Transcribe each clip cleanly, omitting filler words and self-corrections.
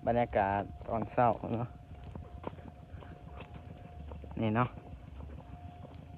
บรรยากาศตอนเช้าเนาะนี่เนาะ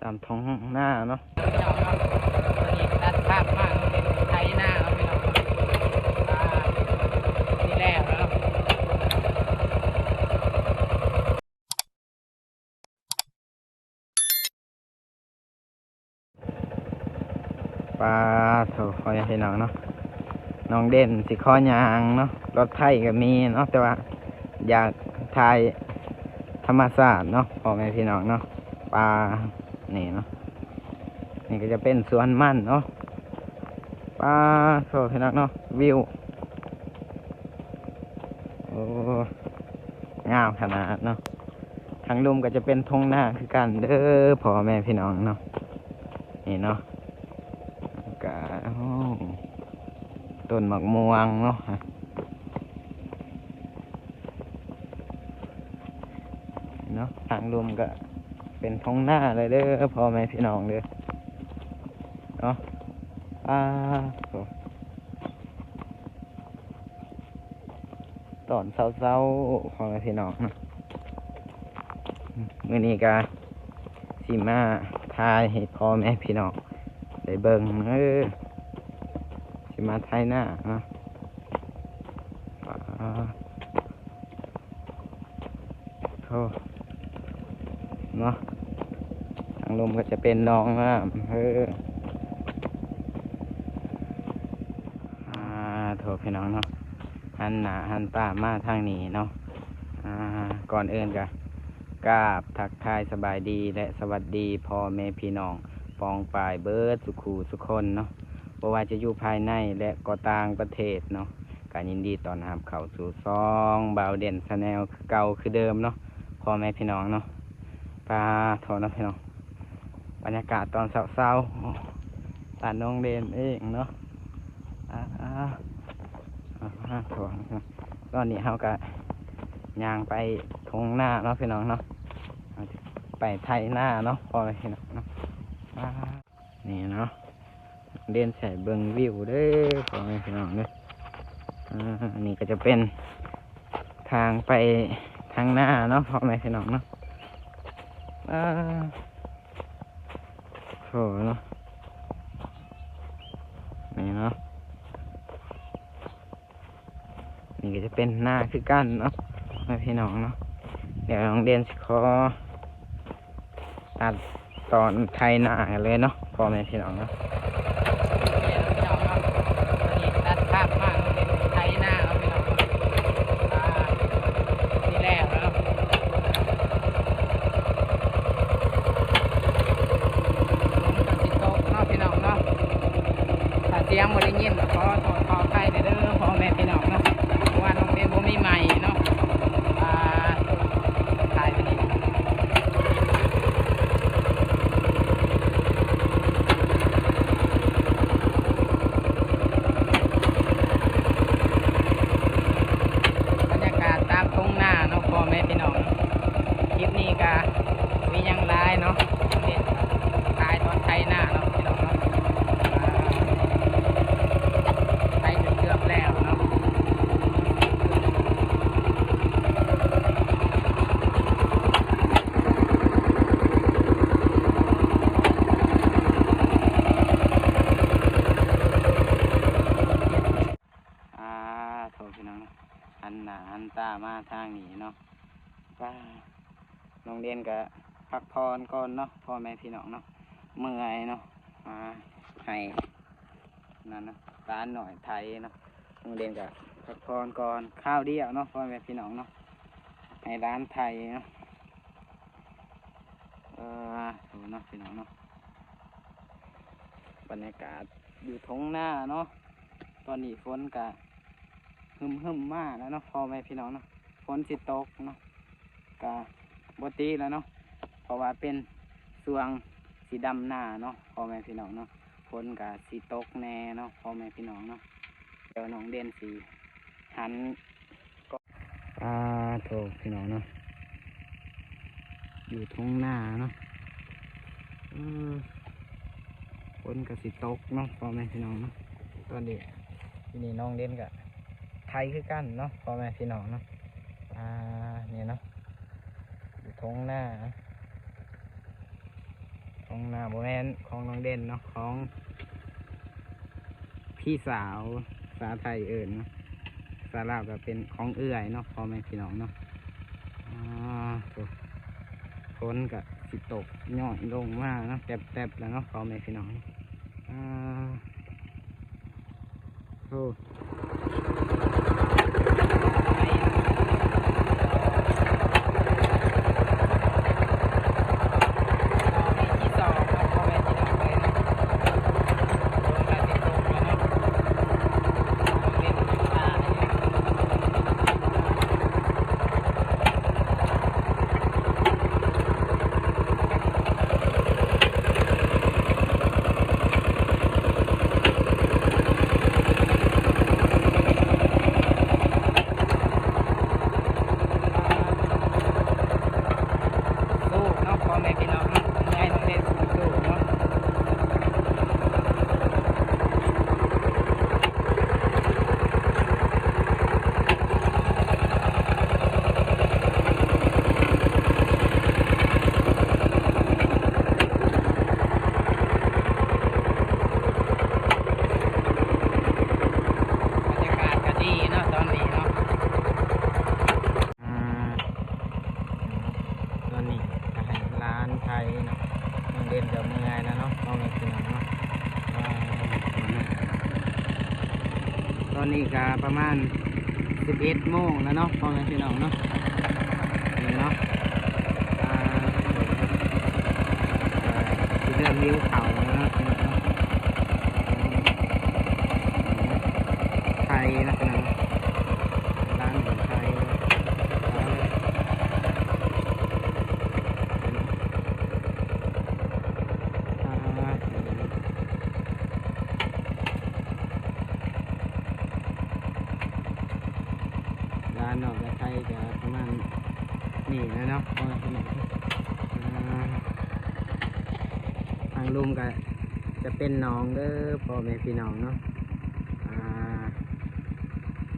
ตามท้องหน้าเนาะพี่น้องเนาะวันนี้ตัดภาพมากไทยหน้าเนาะพี่น้องนี่แล้วเนาะปลาโถคอยพี่น้องเนาะน้องเด่นสิข้อยางเนาะรถไถก็มีเนาะแต่ว่าอยากถ่ายธรรมชาติเนาะพ่อแม่พี่น้องเนาะปลานี่เนาะนี่ก็จะเป็นสวนมันเนาะปลาโถพี่น้องเนาะวิวโอ้งามขนาดเนาะทางลุ่มก็จะเป็นทุ่งนาคือกันเด้อพ่อแม่พี่น้องเนาะนี่เนาะก็ต้นหมากม่วงเนาะเนาะทางลุ่มก็เป็นทุ่งนาเลยเด้อพ่อแม่พี่น้องเด้อเนาะตอนเช้าๆพ่อแม่พี่น้องเนาะมื้อนี้ก็สิมาทายให้พ่อแม่พี่น้องได้เบิ่งสิมาทายหน้าเนาะโธ่เนาะทางลมก็จะเป็นน้องน้ำโธ่พี่น้องเนาะหันหน้าหันตามาทางนี้เนาะก่อนอื่นก็กราบทักทายสบายดีและสวัสดีพ่อแม่พี่น้องปองปายเบิร์ดสุขูสุคนเนาะบ่ว่าจะอยู่ภายในและก็ต่างประเทศเนาะการยินดีต้อนรับเข้าสู่ซองบ่าวเด่นชาแนลคือเก่าคือเดิมเนาะพ่อแม่พี่น้องเนาะปลาโถเนาะพี่น้องบรรยากาศตอนเช้าๆบ้านน้องเด่นเองเนาะโถตอนนี้เขาก็ย่างไปทงหน้าเนาะพี่น้องเนาะไปไทยหน้าเนาะพ่อแม่พี่น้องเนาะนี่เนาะเดินใส่เบิ้งวิวเด้อพ่อแม่พี่น้องเด้ออันนี้ก็จะเป็นทางไปทางหน้าเนาะพ่อแม่พี่น้องเนาะโหเนาะนี่เนาะนี่ก็จะเป็นหน้าคือกันเนาะพ่อแม่พี่น้องเนาะเดี๋ยวน้องเดินสิขอตัดตอนไทยหน้ากันเลยเนาะพ่อแม่พี่น้องเนาะพี่น้องเนาะวันนี้ตัดภาพมากไทยหน้าเนาะพี่น้องนี่แล้วเนาะสิโต๊ะเนาะพี่น้องเนาะถ้าเสียงบ่ได้ยินก็ขออภัยเด้อพ่อแม่พี่น้องเนาะเพราะว่าน้องเบนบ่มีไมค์เนาะถ่ายไปนี่บรรยากาศตามทุ่งนาเนาะพ่อแม่พี่น้องคลิปนี้ก็มีหยังหลายเนาะเด็ดตายตอนไทยหน้าเนาะพี่น้องเนาะไทยเกือบแล้วเนาะโทษพี่น้องหันหน้าหันตามาทางนี้เนาะป้าโรงเรียนก็พักผ่อนก่อนเนาะพ่อแม่พี่น้องเนาะเมื่อยเนาะให้นั่นนะร้านหน่อยไทยเนาะโรงเรียนก็พักผ่อนก่อนข้าวเดียวเนาะพ่อแม่พี่น้องเนาะให้ร้านไทยเนาะดูเนาะพี่น้องเนาะบรรยากาศอยู่ท้องหน้าเนาะตอนนี้ฝนก็หึมมากแล้วเนาะพ่อแม่พี่น้องเนาะฝนสิตกเนาะกะบตีแล้วเนาะเพราะว่าเป็นสวงสีดำหน้าเนาะพ่อแม่พี่น้องเนาะฝนกะสีตกแน่เนาะพ่อแม่พี่น้องเนาะเดี๋ยวน้องเด่นสีหันก็โถพี่น้องเนาะอยู่ทุ่งหน้าเนาะฝนกะสีตกเนาะพ่อแม่พี่น้องเนาะตอนนี้ที่นี่น้องเด่นกะไถ ทยคือกันเนาะพ่อแม่พี่น้องเนาะเนี่ยเนาะอยู่ทงหน้าโบแมนของน้องเด่นเนาะของพี่สาวสาไทยเอิญเนาะสาลาวก็เป็นของเอื้อยเนาะพ่อแม่พี่น้องเนาะฝนก็สิตกย่อยลงมากเนาะแตบๆแล้วเนาะพ่อแม่พี่น้องโอ้เด่นกับเมื่อยนะเนาะพ่อแม่พี่น้องเนาะตอนนี้ก็ประมาณ11 โมงแล้วเนาะพ่อแม่พี่น้องเนาะนี่เนาะเริ่มริ้วเข่าแล้วเนาะไทยนะพี่น้องร้านของไทยร้านนอกไทยจะประมาณนี่นะเนาะพ่อแม่พี่น้องทางลุมก็จะเป็นหนองเด้อพ่อแม่พี่น้องเนาะ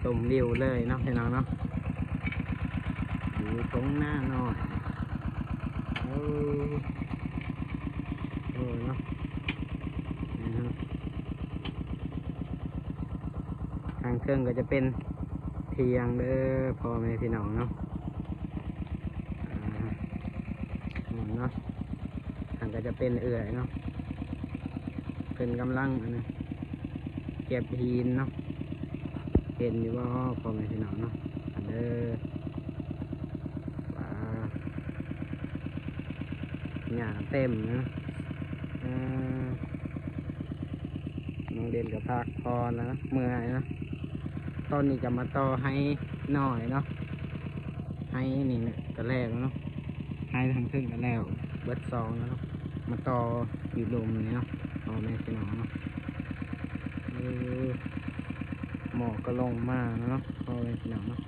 ชมวิวเลยเนาะพี่น้องเนาะอยู่ตรงหน้าหน่อยโอ้เนาะทางเครื่องก็จะเป็นเทียงเด้อพ่อแม่พี่น้องเนาะเนาะทางก็จะเป็นเอื่อยเนาะเป็นกำลังเก็บหินเนาะเห็นอยู่ว่าพ่อแม่พี่น้องเนาะเด้อหญ้าเต็มนะน้องเด่นกับพักพอแล้วนะเมื่อยนะตอนนี้จะมาต่อให้หน่อยเนาะให้นี่เนี่ยก็แล้วเนาะให้ทางขึ้นก็แล้วเบิดซองแล้วเนาะมาต่ออยู่ลมนี่เนาะพ่อแม่พี่น้องเนาะหมอกก็ลงมากเนาะพ่อแม่พี่น้องเนาะ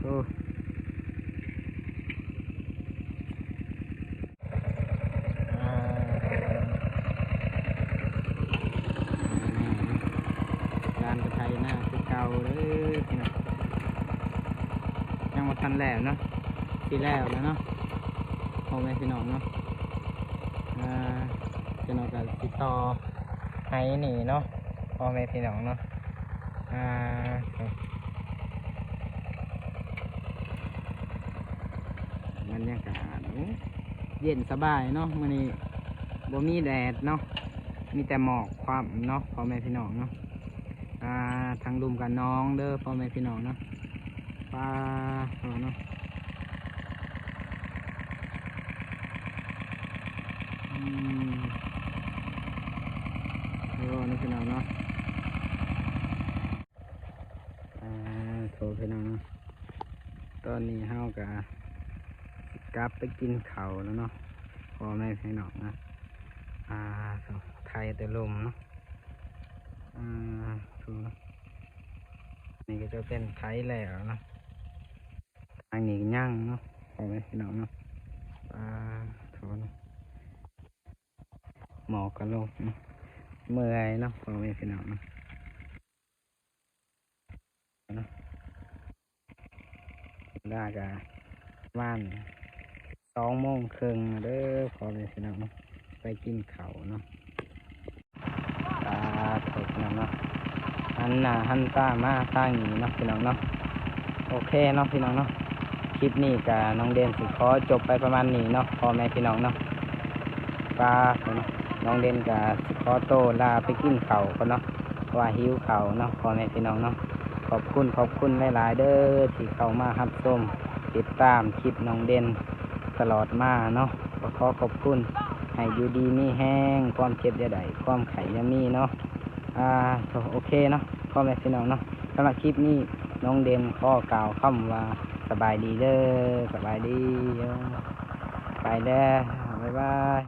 โอ้ร้านกระไทยหน้าคือเก่าเลยพี่น้องยังมาทันแล้วเนาะที่แล้วแล้วเนาะพ่อแม่พี่น้องเนาะพี่น้องก็ติดต่อให้หนีเนาะพ่อแม่พี่น้องเนาะบรรยากาศเย็นสบายเนาะมื้อนี้บ่มีแดดเนาะมีแต่หมอกความเนาะพ่อแม่พี่น้องเนาะทางลุมกับน้องเด้อพ่อแม่พี่น้องเนาะปลาเนาะนี่พี่น้องเนาะโถพี่น้องเนาะตอนนี้เฮากะกลับไปกินข้าวแล้วเนาะพ่อแม่พี่น้องนะไทยแต่ลมเนาะนี่ก็จะเป็นไทยแล้วเนาะทางนี้ย่างเนาะพ่อแม่พี่น้องเนาะโถเนาะหมอกกันลงเมื่อยเนาะพ่อแม่พี่น้องเนาะ เนาะได้กะประมาณ2:30เด้อพอแม่พี่น้องเนาะไปกินข้าวเนาะตาถกพี่น้องเนาะหันหน้าหันตามาทางนี้เนาะพี่น้องเนาะโอเคเนาะพี่น้องเนาะคลิปนี้กะน้องเด่นสิขอจบไปประมาณนี้เนาะพอแม่พี่น้องเนาะปลาเนาะน้องเด่นกะสิขอโตวลาไปกินข้าวก่อนเนาะเพราะว่าหิวข้าวเนาะพอแม่พี่น้องเนาะขอบคุณหลายๆเด้อที่เข้ามารับชมติดตามคลิปน้องเด่นตลอดมาเนาะก็ขอขอบคุณให้อยู่ดีมีแห้งความเจ็บอย่าได้ความไข่อยามีเนาะโอเคเนาะพ่อแม่พี่น้องเนาะสำหรับคลิปนี้น้องเด่นขอกล่าวคำว่าสบายดีเด้อสบายดีไปแล้วบ๊ายบาย